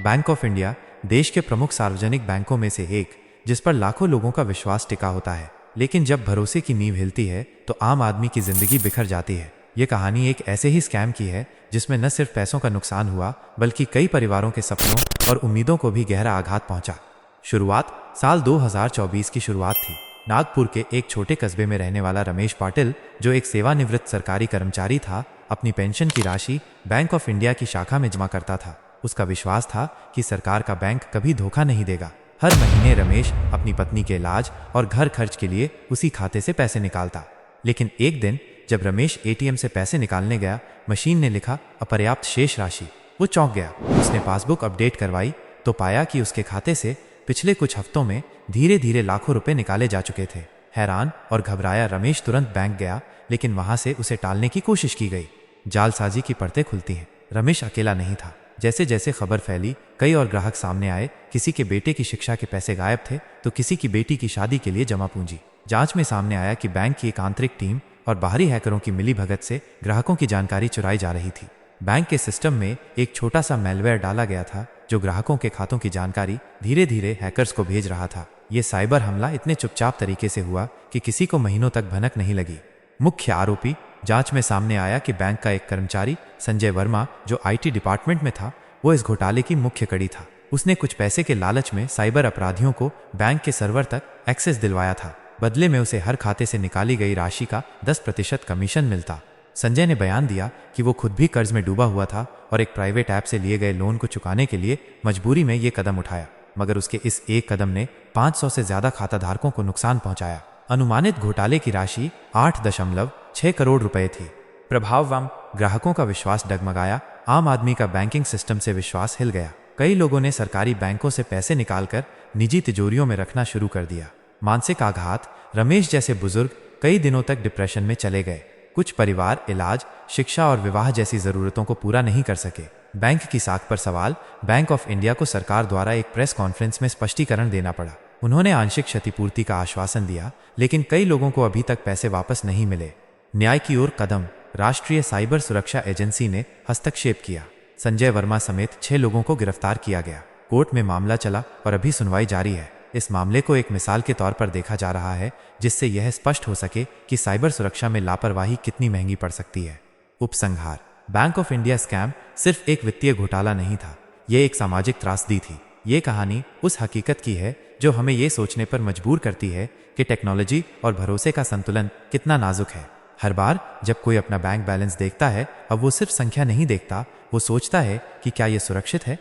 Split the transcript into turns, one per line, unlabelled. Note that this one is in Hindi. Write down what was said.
बैंक ऑफ इंडिया देश के प्रमुख सार्वजनिक बैंकों में से एक, जिस पर लाखों लोगों का विश्वास टिका होता है। लेकिन जब भरोसे की नींव हिलती है तो आम आदमी की जिंदगी बिखर जाती है। ये कहानी एक ऐसे ही स्कैम की है जिसमें न सिर्फ पैसों का नुकसान हुआ बल्कि कई परिवारों के सपनों और उम्मीदों को भी गहरा आघात पहुंचा। शुरुआत साल 2024 की शुरुआत थी। नागपुर के एक छोटे कस्बे में रहने वाला रमेश पाटिल, जो एक सेवानिवृत्त सरकारी कर्मचारी था, अपनी पेंशन की राशि बैंक ऑफ इंडिया की शाखा में जमा करता था। उसका विश्वास था कि सरकार का बैंक कभी धोखा नहीं देगा। हर महीने रमेश अपनी पत्नी के इलाज और घर खर्च के लिए उसी खाते से पैसे निकालता। लेकिन एक दिन जब रमेश एटीएम से पैसे निकालने गया, मशीन ने लिखा अपर्याप्त शेष राशि। वो चौंक गया। उसने पासबुक अपडेट करवाई तो पाया कि उसके खाते से पिछले कुछ हफ्तों में धीरे धीरे लाखों रुपए निकाले जा चुके थे। हैरान और घबराया रमेश तुरंत बैंक गया, लेकिन वहां से उसे टालने की कोशिश की गई। जालसाजी की परतें खुलती हैं। रमेश अकेला नहीं था। जैसे जैसे खबर फैली, कई और ग्राहक सामने आए। किसी के बेटे की शिक्षा के पैसे गायब थे तो किसी की बेटी की शादी के लिए जमा पूंजी। जांच में सामने आया कि बैंक की एक आंतरिक टीम और बाहरी हैकरों की मिलीभगत से ग्राहकों की जानकारी चुराई जा रही थी। बैंक के सिस्टम में एक छोटा सा मैलवेयर डाला गया था जो ग्राहकों के खातों की जानकारी धीरे धीरे हैकर्स को भेज रहा था। ये साइबर हमला इतने चुपचाप तरीके से हुआ कि किसी को महीनों तक भनक नहीं लगी। मुख्य आरोपी जांच में सामने आया कि बैंक का एक कर्मचारी संजय वर्मा, जो आईटी डिपार्टमेंट में था, वो इस घोटाले की मुख्य कड़ी था। उसने कुछ पैसे के लालच में साइबर अपराधियों को बैंक के सर्वर तक एक्सेस दिलवाया था। बदले में उसे हर खाते से निकाली गई राशि का 10% कमीशन मिलता। संजय ने बयान दिया कि वो खुद भी कर्ज में डूबा हुआ था और एक प्राइवेट ऐप से लिए गए लोन को चुकाने के लिए मजबूरी में ये कदम उठाया। मगर उसके इस एक कदम ने 500 से ज्यादा खाताधारकों को नुकसान पहुंचाया। अनुमानित घोटाले की राशि 8.6 करोड़ रुपए थी। प्रभाववान ग्राहकों का विश्वास डगमगाया। आम आदमी का बैंकिंग सिस्टम से विश्वास हिल गया। कई लोगों ने सरकारी बैंकों से पैसे निकालकर निजी तिजोरियों में रखना शुरू कर दिया। मानसिक आघात। रमेश जैसे बुजुर्ग कई दिनों तक डिप्रेशन में चले गए। कुछ परिवार इलाज, शिक्षा और विवाह जैसी जरूरतों को पूरा नहीं कर सके। बैंक की साख पर सवाल। बैंक ऑफ इंडिया को सरकार द्वारा एक प्रेस कॉन्फ्रेंस में स्पष्टीकरण देना पड़ा। उन्होंने आंशिक क्षतिपूर्ति का आश्वासन दिया, लेकिन कई लोगों को अभी तक पैसे वापस नहीं मिले। न्याय की ओर कदम। राष्ट्रीय साइबर सुरक्षा एजेंसी ने हस्तक्षेप किया। संजय वर्मा समेत 6 लोगों को गिरफ्तार किया गया। कोर्ट में मामला चला और अभी सुनवाई जारी है। इस मामले को एक मिसाल के तौर पर देखा जा रहा है, जिससे यह स्पष्ट हो सके कि साइबर सुरक्षा में लापरवाही कितनी महंगी पड़ सकती है। उपसंहार। बैंक ऑफ इंडिया स्कैम सिर्फ एक वित्तीय घोटाला नहीं था, यह एक सामाजिक त्रासदी थी। ये कहानी उस हकीकत की है जो हमें ये सोचने पर मजबूर करती है कि टेक्नोलॉजी और भरोसे का संतुलन कितना नाजुक है। हर बार जब कोई अपना बैंक बैलेंस देखता है, अब वो सिर्फ संख्या नहीं देखता, वो सोचता है कि क्या ये सुरक्षित है।